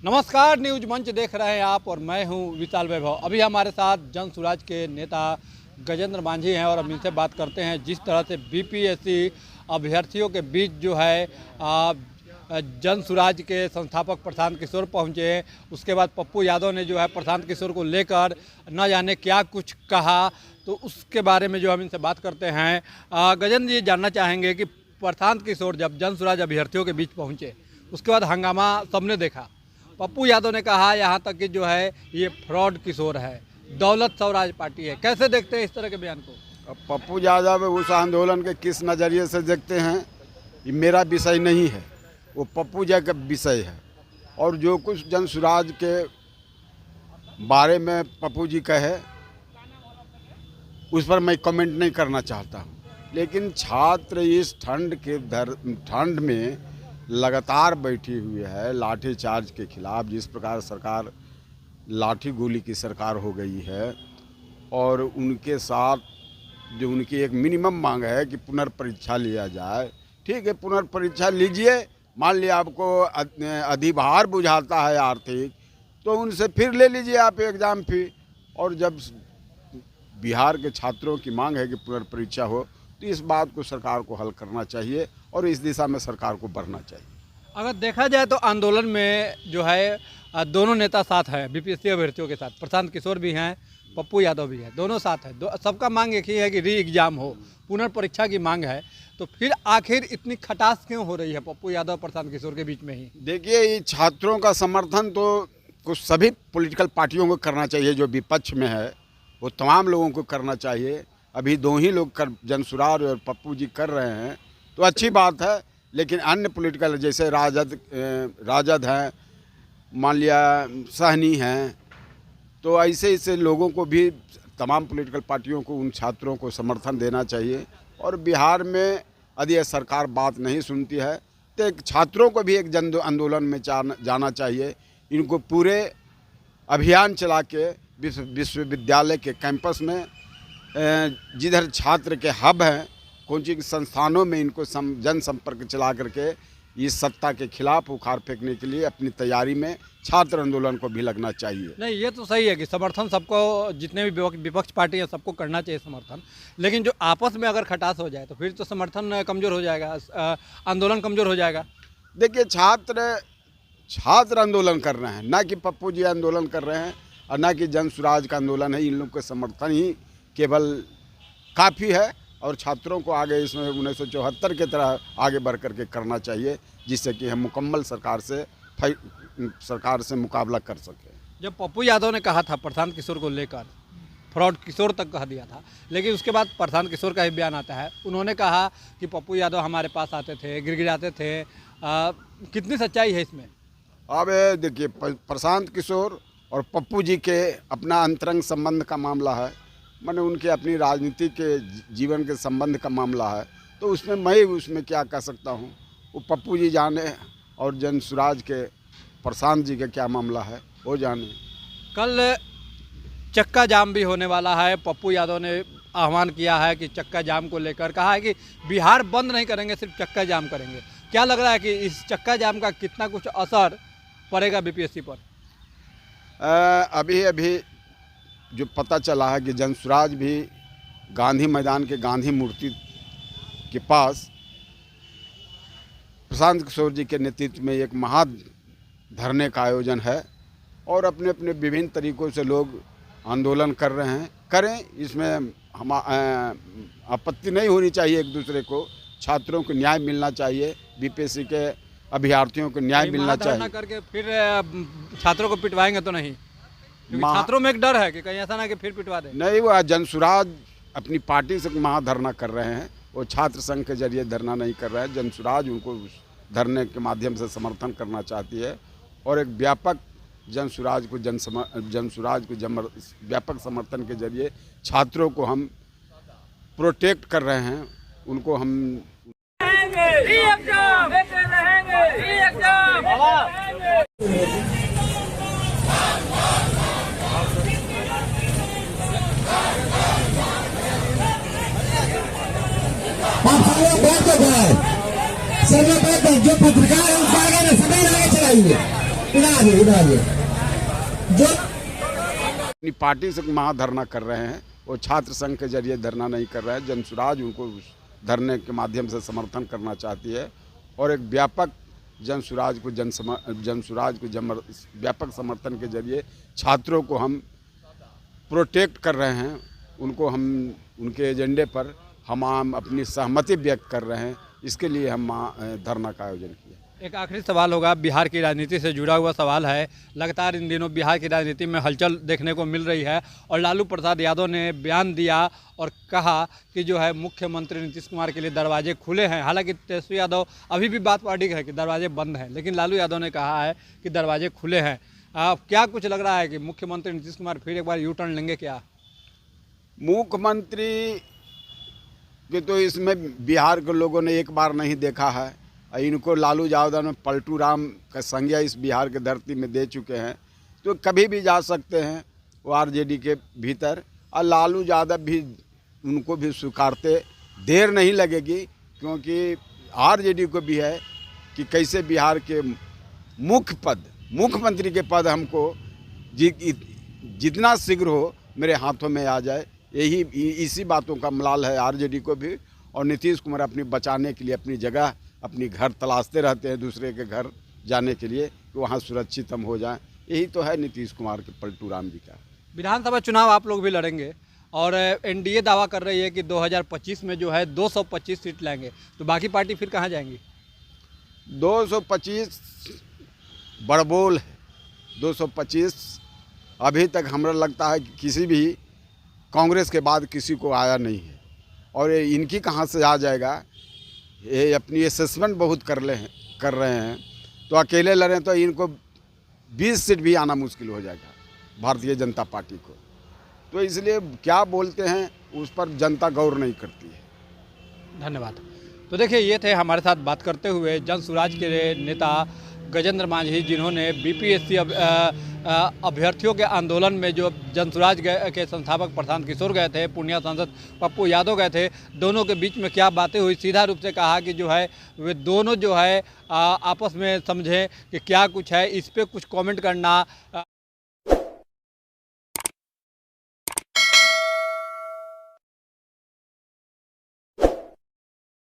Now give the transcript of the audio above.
नमस्कार, न्यूज मंच देख रहे हैं आप और मैं हूं विशाल वैभव। अभी हमारे साथ जन सुराज के नेता गजेंद्र मांझी हैं और हम इनसे बात करते हैं जिस तरह से बीपीएससी अभ्यर्थियों के बीच जो है जन सुराज के संस्थापक प्रशांत किशोर पहुंचे। उसके बाद पप्पू यादव ने जो है प्रशांत किशोर को लेकर न जाने क्या कुछ कहा, तो उसके बारे में जो हम इनसे बात करते हैं। गजेंद्र जी जानना चाहेंगे कि प्रशांत किशोर जब जन सुराज अभ्यर्थियों के बीच पहुँचे उसके बाद हंगामा सबने देखा। पप्पू यादव ने कहा यहाँ तक कि जो है ये फ्रॉड किशोर है, दौलत स्वराज पार्टी है। कैसे देखते हैं इस तरह के बयान को? अब पप्पू यादव उस आंदोलन के किस नज़रिए से देखते हैं ये मेरा विषय नहीं है, वो पप्पू जी का विषय है। और जो कुछ जन सुराज के बारे में पप्पू जी कहे उस पर मैं कमेंट नहीं करना चाहता हूँ, लेकिन छात्र इस ठंड में लगातार बैठी हुई है लाठी चार्ज के खिलाफ। जिस प्रकार सरकार लाठी गोली की सरकार हो गई है और उनके साथ जो उनकी एक मिनिमम मांग है कि पुनर्परीक्षा लिया जाए। ठीक है, पुनर्परीक्षा लीजिए, मान लिया आपको अधिभार बुझाता है आर्थिक, तो उनसे फिर ले लीजिए आप एग्ज़ाम फी। और जब बिहार के छात्रों की मांग है कि पुनर्परीक्षा हो, तो इस बात को सरकार को हल करना चाहिए और इस दिशा में सरकार को बढ़ना चाहिए। अगर देखा जाए तो आंदोलन में जो है दोनों नेता साथ हैं, बीपीएससी अभ्यर्थियों के साथ प्रशांत किशोर भी हैं, पप्पू यादव भी हैं, दोनों साथ हैं। सबका मांग एक ही है कि री एग्जाम हो, पुनर्परीक्षा की मांग है। तो फिर आखिर इतनी खटास क्यों हो रही है पप्पू यादव प्रशांत किशोर के बीच में ही? देखिए, ये छात्रों का समर्थन तो कुछ सभी पॉलिटिकल पार्टियों को करना चाहिए, जो विपक्ष में है वो तमाम लोगों को करना चाहिए। अभी दो ही लोग जन सुराज और पप्पू जी कर रहे हैं तो अच्छी बात है, लेकिन अन्य पॉलिटिकल जैसे राजद हैं, मान लिया सहनी हैं, तो ऐसे लोगों को भी तमाम पॉलिटिकल पार्टियों को उन छात्रों को समर्थन देना चाहिए। और बिहार में यदि सरकार बात नहीं सुनती है तो छात्रों को भी एक जन आंदोलन में जाना चाहिए। इनको पूरे अभियान चला के विश्वविद्यालय के कैंपस में जिधर छात्र के हब हैं कोचिंग संस्थानों में इनको जनसंपर्क चला करके इस सत्ता के खिलाफ उखाड़ फेंकने के लिए अपनी तैयारी में छात्र आंदोलन को भी लगना चाहिए। नहीं, ये तो सही है कि समर्थन सबको, जितने भी विपक्ष पार्टी है सबको करना चाहिए समर्थन, लेकिन जो आपस में अगर खटास हो जाए तो फिर तो समर्थन कमज़ोर हो जाएगा, आंदोलन कमज़ोर हो जाएगा। देखिए, छात्र आंदोलन कर रहे हैं, ना कि पप्पू जी आंदोलन कर रहे हैं और ना कि जन सुराज का आंदोलन है। इन लोगों के समर्थन ही केवल काफ़ी है और छात्रों को आगे इसमें 1974 की तरह आगे बढ़ करके करना चाहिए, जिससे कि हम मुकम्मल सरकार से मुकाबला कर सकें। जब पप्पू यादव ने कहा था प्रशांत किशोर को लेकर फ्रॉड किशोर तक कह दिया था, लेकिन उसके बाद प्रशांत किशोर का ही बयान आता है। उन्होंने कहा कि पप्पू यादव हमारे पास आते थे, गिड़गिड़ाते थे। कितनी सच्चाई है इसमें? अब देखिए, प्रशांत किशोर और पप्पू जी के अपना अंतरंग संबंध का मामला है, मैंने उनके अपनी राजनीति के जीवन के संबंध का मामला है, तो उसमें क्या कह सकता हूँ। वो पप्पू जी जाने और जन सुराज के प्रशांत जी का क्या मामला है वो जाने। कल चक्का जाम भी होने वाला है। पप्पू यादव ने आह्वान किया है कि चक्का जाम को लेकर कहा है कि बिहार बंद नहीं करेंगे, सिर्फ चक्का जाम करेंगे। क्या लग रहा है कि इस चक्का जाम का कितना कुछ असर पड़ेगा बीपीएससी पर? अभी जो पता चला है कि जन सुराज भी गांधी मैदान के गांधी मूर्ति के पास प्रशांत किशोर जी के नेतृत्व में एक महाधरने का आयोजन है और अपने अपने विभिन्न तरीक़ों से लोग आंदोलन कर रहे हैं। करें, इसमें हम आपत्ति नहीं होनी चाहिए। एक दूसरे को, छात्रों को न्याय मिलना चाहिए, बीपीएससी के अभ्यर्थियों को न्याय मिलना चाहिए। करके फिर छात्रों को पिटवाएंगे तो नहीं? छात्रों में एक डर है कि कहीं ऐसा ना कि फिर पिटवा दें। नहीं, वो जन सुराज अपनी पार्टी से महाधरना कर रहे हैं, वो छात्र संघ के जरिए धरना नहीं कर रहे हैं। जन सुराज उनको धरने के माध्यम से समर्थन करना चाहती है और एक व्यापक जन सुराज को व्यापक समर्थन के जरिए छात्रों को हम प्रोटेक्ट कर रहे हैं। उनको हम जो पत्रकार है उस आगे समय आगे चलाइए। उड़ा दिए जो अपनी पार्टी से महाधरना कर रहे हैं, वो छात्र संघ के जरिए धरना नहीं कर रहे हैं। जनसुराज उनको उस धरने के माध्यम से समर्थन करना चाहती है और एक व्यापक जनसुराज को व्यापक समर्थन के जरिए छात्रों को हम प्रोटेक्ट कर रहे हैं। उनको हम उनके एजेंडे पर हम अपनी सहमति व्यक्त कर रहे हैं। इसके लिए हम धरना का आयोजन किया। एक आखिरी सवाल होगा, बिहार की राजनीति से जुड़ा हुआ सवाल है। लगातार इन दिनों बिहार की राजनीति में हलचल देखने को मिल रही है और लालू प्रसाद यादव ने बयान दिया और कहा कि जो है मुख्यमंत्री नीतीश कुमार के लिए दरवाजे खुले हैं। हालांकि तेजस्वी यादव अभी भी बात पार्टी है कि दरवाजे बंद हैं, लेकिन लालू यादव ने कहा है कि दरवाजे खुले हैं। क्या कुछ लग रहा है कि मुख्यमंत्री नीतीश कुमार फिर एक बार यू टर्न लेंगे क्या? मुख्यमंत्री कि तो इसमें बिहार के लोगों ने एक बार नहीं देखा है। इनको लालू यादव ने पलटू राम का संज्ञा इस बिहार के धरती में दे चुके हैं, तो कभी भी जा सकते हैं वो आरजेडी के भीतर। और लालू यादव भी उनको भी स्वीकारते देर नहीं लगेगी, क्योंकि आरजेडी को भी है कि कैसे बिहार के मुख्यमंत्री के पद हमको जितना शीघ्र हो मेरे हाथों में आ जाए। इसी बातों का मलाल है आरजेडी को भी। और नीतीश कुमार अपनी बचाने के लिए अपनी जगह अपनी घर तलाशते रहते हैं दूसरे के घर जाने के लिए कि वहाँ सुरक्षित हम हो जाएं। यही तो है नीतीश कुमार के पलटू राम जी का। विधानसभा चुनाव आप लोग भी लड़ेंगे और एनडीए दावा कर रही है कि 2025 में जो है 225 सीट लाएंगे, तो बाकी पार्टी फिर कहाँ जाएंगी? 225 बड़बोल है। 225 अभी तक हमरा लगता है कि किसी भी कांग्रेस के बाद किसी को आया नहीं है, और इनकी कहाँ से आ जाएगा। ये अपनी असेसमेंट बहुत कर रहे हैं, तो अकेले लड़ें तो इनको 20 सीट भी आना मुश्किल हो जाएगा भारतीय जनता पार्टी को। तो इसलिए क्या बोलते हैं उस पर जनता गौर नहीं करती है। धन्यवाद। तो देखिए, ये थे हमारे साथ बात करते हुए जनसुराज के नेता गजेंद्र मांझी, जिन्होंने बीपीएससी अभ्यर्थियों के आंदोलन में जो जनसुराज के संस्थापक प्रशांत किशोर गए थे, पूर्णिया सांसद पप्पू यादव गए थे, दोनों के बीच में क्या बातें हुई, सीधा रूप से कहा कि जो है वे दोनों जो है आपस में समझें कि क्या कुछ है। इस पर कुछ कमेंट करना